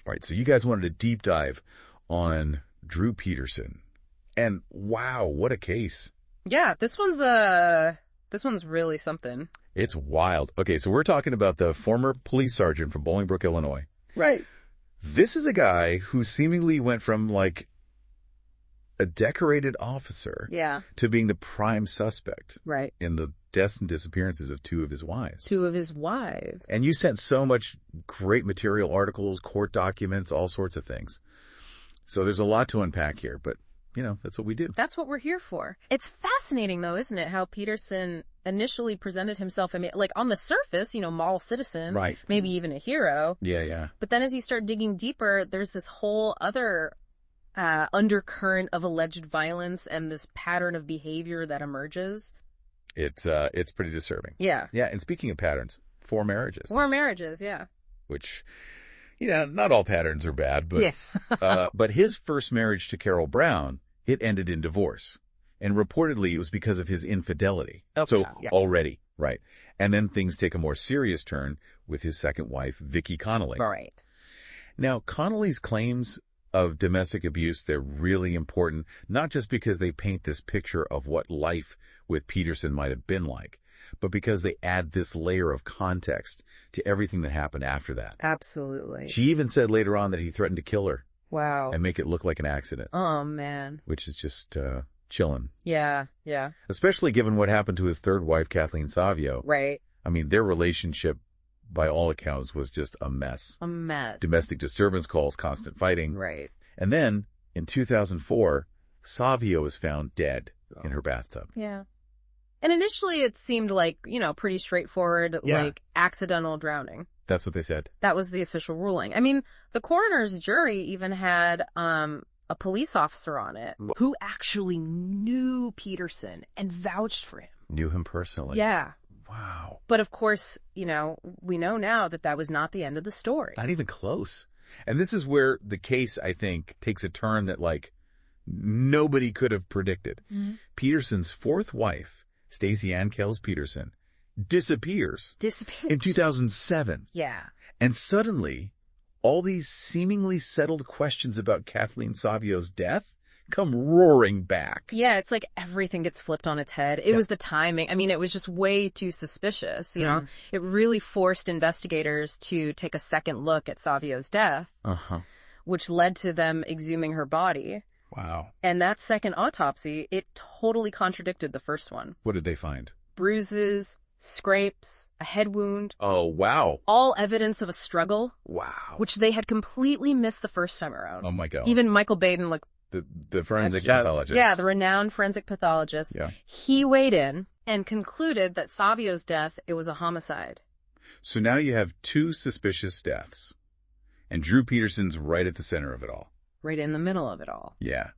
All right, so you guys wanted a deep dive on Drew Peterson. And wow, what a case. Yeah, this one's really something. It's wild. Okay, so we're talking about the former police sergeant from Bolingbrook, Illinois. Right. This is a guy who seemingly went from like a decorated officer to being the prime suspect in the deaths and disappearances of two of his wives. And you sent so much great material, articles, court documents, all sorts of things. So there's a lot to unpack here, but you know, that's what we do. That's what we're here for. It's fascinating, though, isn't it, how Peterson initially presented himself, I mean, like on the surface, you know, model citizen, right? Maybe even a hero. Yeah. But then as you start digging deeper, there's this whole other undercurrent of alleged violence and this pattern of behavior that emerges. It's pretty disturbing. Yeah. Yeah, and speaking of patterns, 4 marriages. 4 marriages, yeah. Which, you know, not all patterns are bad, but yes. But his first marriage to Carol Brown, it ended in divorce. And reportedly, it was because of his infidelity. So already, right. And then things take a more serious turn with his second wife, Vicki Connolly. Right. Now, Connolly's claims of domestic abuse, they're really important, not just because they paint this picture of what life with Peterson might have been like, but because they add this layer of context to everything that happened after that. Absolutely. She even said later on that he threatened to kill her. Wow. And make it look like an accident. Oh, man. Which is just chilling. Yeah. Especially given what happened to his third wife, Kathleen Savio. Right. I mean, their relationship, by all accounts, was just a mess. A mess. Domestic disturbance calls, constant fighting. Right. And then, in 2004, Savio was found dead in her bathtub. Yeah. And initially it seemed like, you know, pretty straightforward, like accidental drowning. That's what they said. That was the official ruling. I mean, the coroner's jury even had a police officer on it who actually knew Peterson and vouched for him. Knew him personally? Yeah. Wow. But of course, you know, we know now that that was not the end of the story. Not even close. And this is where the case, I think, takes a turn that, like, nobody could have predicted. Mm-hmm. Peterson's fourth wife, Stacey Ann Kells Peterson, disappears in 2007. Yeah. And suddenly, all these seemingly settled questions about Kathleen Savio's death come roaring back. Yeah, it's like everything gets flipped on its head. It was the timing. I mean, it was just way too suspicious, you know. It really forced investigators to take a second look at Savio's death, which led to them exhuming her body. Wow. And that second autopsy, it totally contradicted the first one. What did they find? Bruises, scrapes, a head wound. Oh, wow. All evidence of a struggle. Wow. Which they had completely missed the first time around. Oh, my God. Even Michael Baden, like, the forensic pathologist. Yeah, the renowned forensic pathologist. Yeah. He weighed in and concluded that Savio's death, it was a homicide. So now you have 2 suspicious deaths. And Drew Peterson's right at the center of it all. Right in the middle of it all. Yeah.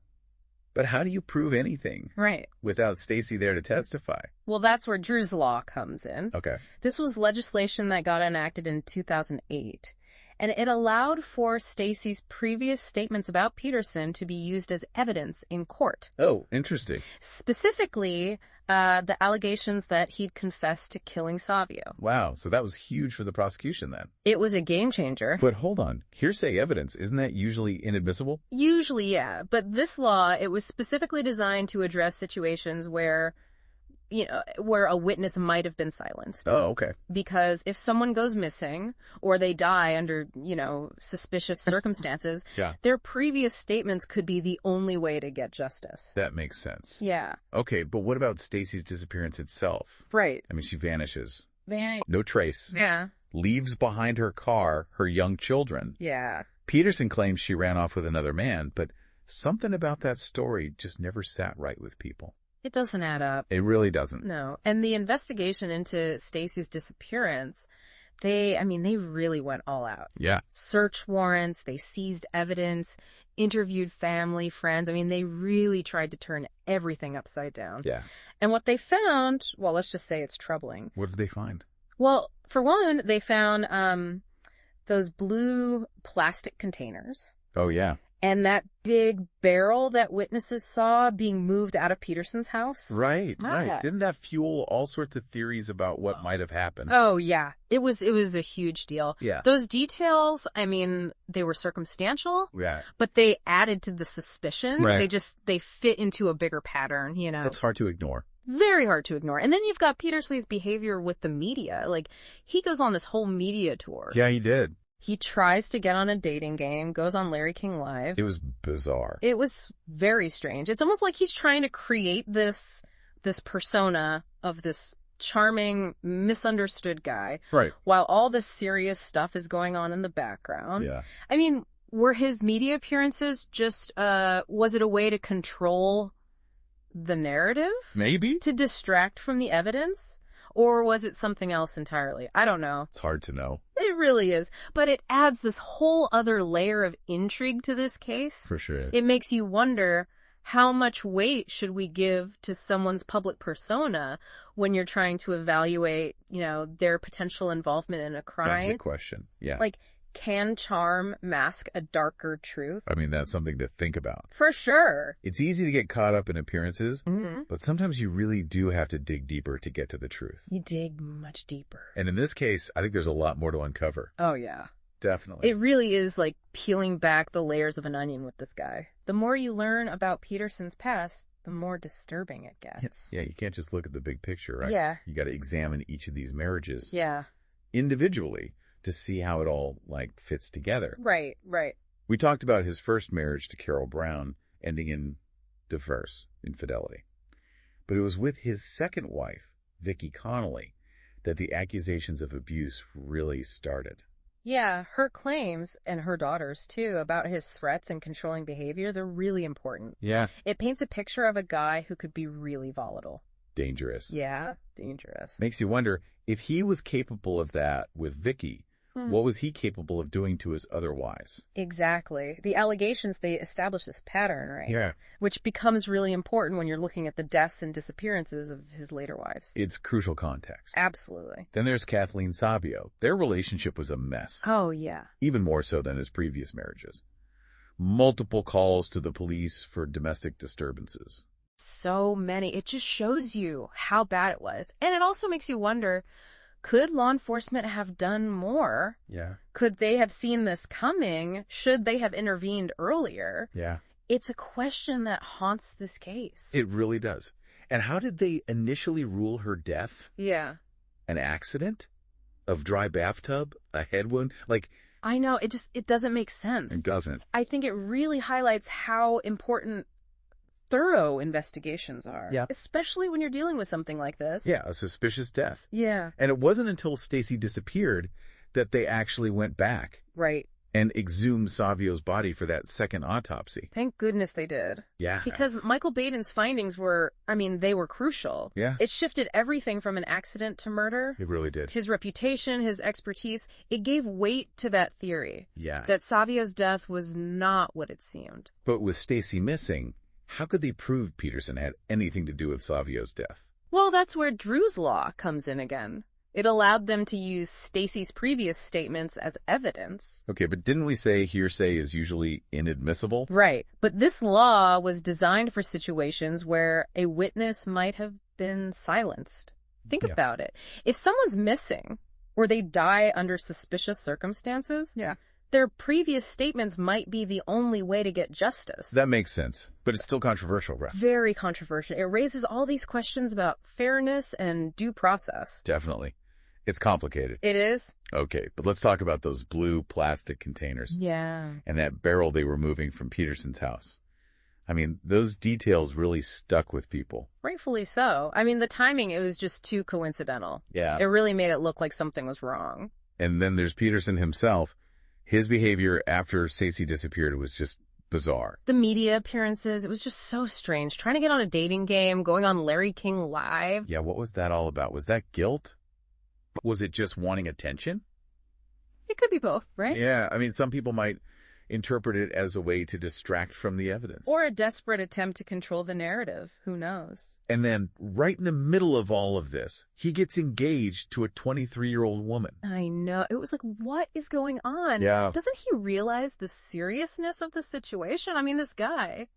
But how do you prove anything? Right. Without Stacey there to testify? Well, that's where Drew's Law comes in. Okay. This was legislation that got enacted in 2008. And it allowed for Stacey's previous statements about Peterson to be used as evidence in court. Oh, interesting. Specifically, the allegations that he'd confessed to killing Savio. Wow, so that was huge for the prosecution then. It was a game changer. But hold on, hearsay evidence, isn't that usually inadmissible? Usually, yeah. But this law, it was specifically designed to address situations where, you know, where a witness might have been silenced. Oh, okay. Because if someone goes missing or they die under, you know, suspicious circumstances, their previous statements could be the only way to get justice. That makes sense. Yeah. Okay, but what about Stacey's disappearance itself? Right. I mean, she vanishes. No trace. Yeah. Leaves behind her car her young children. Yeah. Peterson claims she ran off with another man, but something about that story just never sat right with people. It doesn't add up. It really doesn't. No. And the investigation into Stacey's disappearance, they really went all out. Yeah. Search warrants, they seized evidence, interviewed family, friends. I mean, they really tried to turn everything upside down. Yeah. And what they found, well, let's just say it's troubling. What did they find? Well, for one, they found those blue plastic containers. Oh, yeah. And that big barrel that witnesses saw being moved out of Peterson's house. Right. Didn't that fuel all sorts of theories about what might have happened? Oh, yeah. It was a huge deal. Yeah. Those details, I mean, they were circumstantial. Yeah. But they added to the suspicion. Right. They fit into a bigger pattern, you know. That's hard to ignore. Very hard to ignore. And then you've got Peterson's behavior with the media. Like, he goes on this whole media tour. Yeah, he did. He tries to get on a dating game, goes on Larry King Live. It was bizarre. It was very strange. It's almost like he's trying to create this persona of this charming, misunderstood guy. Right. While all this serious stuff is going on in the background. Yeah. I mean, were his media appearances just, was it a way to control the narrative? Maybe. To distract from the evidence? Or was it something else entirely? I don't know. It's hard to know. It really is. But it adds this whole other layer of intrigue to this case. For sure. It makes you wonder, how much weight should we give to someone's public persona when you're trying to evaluate, you know, their potential involvement in a crime? That's the question. Yeah. Like, can charm mask a darker truth? I mean, that's something to think about. For sure. It's easy to get caught up in appearances, but sometimes you really do have to dig deeper to get to the truth. You dig much deeper. And in this case, I think there's a lot more to uncover. Oh, yeah. Definitely. It really is like peeling back the layers of an onion with this guy. The more you learn about Peterson's past, the more disturbing it gets. Yeah, you can't just look at the big picture, right? Yeah. You got to examine each of these marriages. Yeah. Individually to see how it all, like, fits together. Right. We talked about his first marriage to Carol Brown ending in divorce, infidelity. But it was with his second wife, Vicki Connolly, that the accusations of abuse really started. Yeah, her claims, and her daughter's too, about his threats and controlling behavior, they're really important. Yeah. It paints a picture of a guy who could be really volatile. Dangerous. Yeah, dangerous. Makes you wonder, if he was capable of that with Vicki, what was he capable of doing to his other wives? Exactly. The allegations, they establish this pattern, right? Yeah. Which becomes really important when you're looking at the deaths and disappearances of his later wives. It's crucial context. Absolutely. Then there's Kathleen Savio. Their relationship was a mess. Oh, yeah. Even more so than his previous marriages. Multiple calls to the police for domestic disturbances. So many. It just shows you how bad it was. And it also makes you wonder, could law enforcement have done more? Yeah. Could they have seen this coming? Should they have intervened earlier? Yeah. It's a question that haunts this case. It really does. And how did they initially rule her death? Yeah. An accident? Of dry bathtub? A head wound? Like, I know. It doesn't make sense. It doesn't. I think it really highlights how important thorough investigations are. Yeah. Especially when you're dealing with something like this. Yeah, a suspicious death. Yeah. And it wasn't until Stacy disappeared that they actually went back. Right. And exhumed Savio's body for that second autopsy. Thank goodness they did. Yeah. Because Michael Baden's findings were, they were crucial. Yeah. It shifted everything from an accident to murder. It really did. His reputation, his expertise, it gave weight to that theory. Yeah. That Savio's death was not what it seemed. But with Stacy missing, how could they prove Peterson had anything to do with Savio's death? Well, that's where Drew's law comes in again. It allowed them to use Stacy's previous statements as evidence. Okay, but didn't we say hearsay is usually inadmissible? Right. But this law was designed for situations where a witness might have been silenced. Think about it. If someone's missing or they die under suspicious circumstances, their previous statements might be the only way to get justice. That makes sense, but it's still controversial, right? Very controversial. It raises all these questions about fairness and due process. Definitely. It's complicated. It is? Okay, but let's talk about those blue plastic containers. Yeah. And that barrel they were moving from Peterson's house. Those details really stuck with people. Rightfully so. The timing, it was just too coincidental. Yeah. It really made it look like something was wrong. And then there's Peterson himself. His behavior after Stacy disappeared was just bizarre. The media appearances, it was just so strange. Trying to get on a dating game, going on Larry King Live. Yeah, what was that all about? Was that guilt? Was it just wanting attention? It could be both, right? Yeah, some people might interpret it as a way to distract from the evidence. Or a desperate attempt to control the narrative. Who knows? And then, right in the middle of all of this, he gets engaged to a 23-year-old woman. I know. It was like, what is going on? Yeah. Doesn't he realize the seriousness of the situation? I mean, this guy.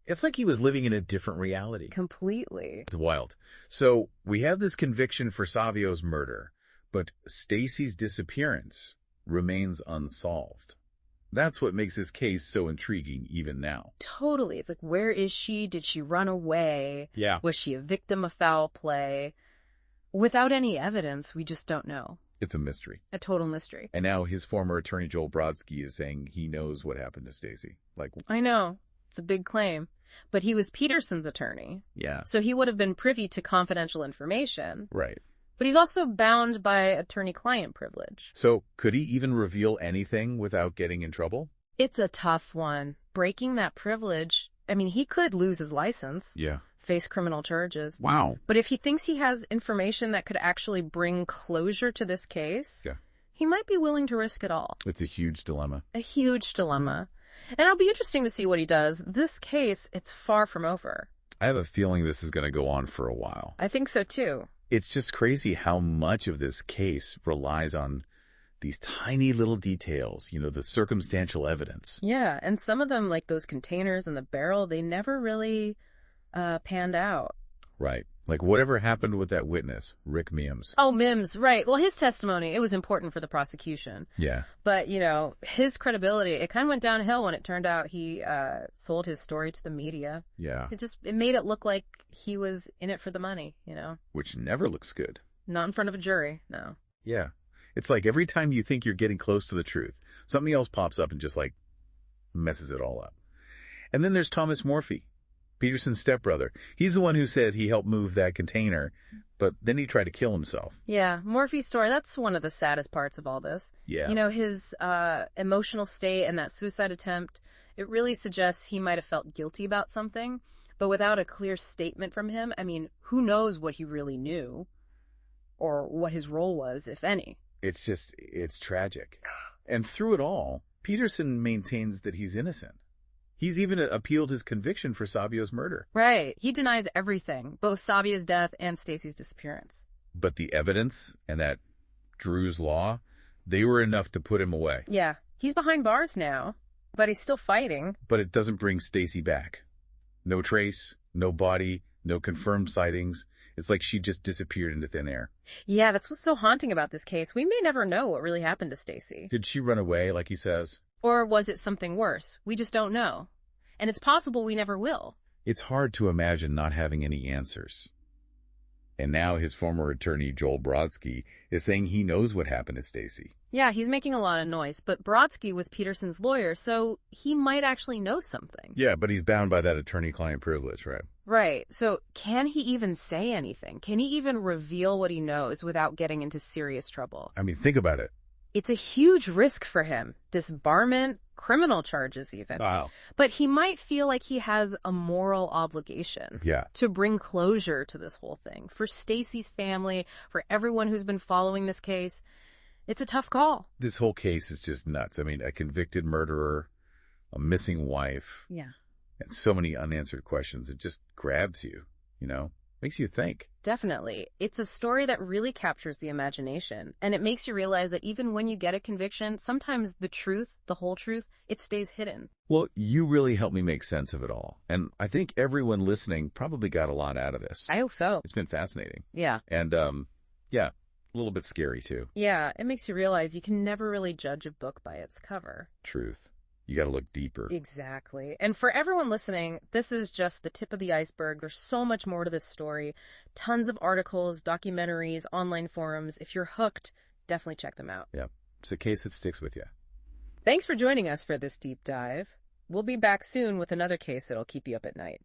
It's like he was living in a different reality. Completely. It's wild. So, we have this conviction for Savio's murder, but Stacy's disappearance remains unsolved. That's what makes this case so intriguing even now. Totally. It's like, where is she? Did she run away? Yeah. Was she a victim of foul play? Without any evidence, we just don't know. It's a mystery. A total mystery. And now his former attorney, Joel Brodsky, is saying he knows what happened to Stacy. I know. It's a big claim. But he was Peterson's attorney. Yeah. So he would have been privy to confidential information. Right. But he's also bound by attorney-client privilege. So could he even reveal anything without getting in trouble? It's a tough one. Breaking that privilege, I mean, he could lose his license. Yeah. Face criminal charges. Wow. But if he thinks he has information that could actually bring closure to this case, yeah, he might be willing to risk it all. It's a huge dilemma. A huge dilemma. And it'll be interesting to see what he does. This case, it's far from over. I have a feeling this is going to go on for a while. I think so, too. It's just crazy how much of this case relies on these tiny little details, the circumstantial evidence. Yeah, and some of them, like those containers and the barrel, they never really panned out. Right. Like whatever happened with that witness, Rick Mims. Oh, Mims, right. Well, his testimony, it was important for the prosecution. Yeah. But, his credibility, it kind of went downhill when it turned out he sold his story to the media. Yeah. It made it look like he was in it for the money, Which never looks good. Not in front of a jury, no. Yeah. It's like every time you think you're getting close to the truth, something else pops up and just messes it all up. And then there's Thomas Morphy, Peterson's stepbrother. He's the one who said he helped move that container, but then he tried to kill himself. Yeah, Morphy's story, that's one of the saddest parts of all this. Yeah. His emotional state and that suicide attempt, it really suggests he might have felt guilty about something, but without a clear statement from him, I mean, who knows what he really knew or what his role was, if any. It's tragic. And through it all, Peterson maintains that he's innocent. He's even appealed his conviction for Savio's murder. Right. He denies everything, both Savio's death and Stacy's disappearance. But the evidence and that Drew's law, they were enough to put him away. Yeah. He's behind bars now, but he's still fighting. But it doesn't bring Stacy back. No trace, no body, no confirmed sightings. It's like she just disappeared into thin air. Yeah, that's what's so haunting about this case. We may never know what really happened to Stacy. Did she run away, like he says? Or was it something worse? We just don't know. And it's possible we never will. It's hard to imagine not having any answers. And now his former attorney, Joel Brodsky, is saying he knows what happened to Stacy. Yeah, he's making a lot of noise, but Brodsky was Peterson's lawyer, so he might actually know something. Yeah, but he's bound by that attorney-client privilege, right? Right. So can he even say anything? Can he even reveal what he knows without getting into serious trouble? I mean, think about it. It's a huge risk for him. Disbarment, criminal charges even. Wow. But he might feel like he has a moral obligation to bring closure to this whole thing. For Stacy's family, for everyone who's been following this case, it's a tough call. This whole case is just nuts. I mean, a convicted murderer, a missing wife. Yeah. And so many unanswered questions. It just grabs you, makes you think. Definitely. It's a story that really captures the imagination. And it makes you realize that even when you get a conviction, sometimes the truth, the whole truth, it stays hidden. Well, you really helped me make sense of it all. And I think everyone listening probably got a lot out of this. I hope so. It's been fascinating. Yeah. And, a little bit scary too. Yeah, it makes you realize you can never really judge a book by its cover. Truth. You got to look deeper. Exactly. And for everyone listening, this is just the tip of the iceberg. There's so much more to this story. Tons of articles, documentaries, online forums. If you're hooked, definitely check them out. Yeah. It's a case that sticks with you. Thanks for joining us for this deep dive. We'll be back soon with another case that'll keep you up at night.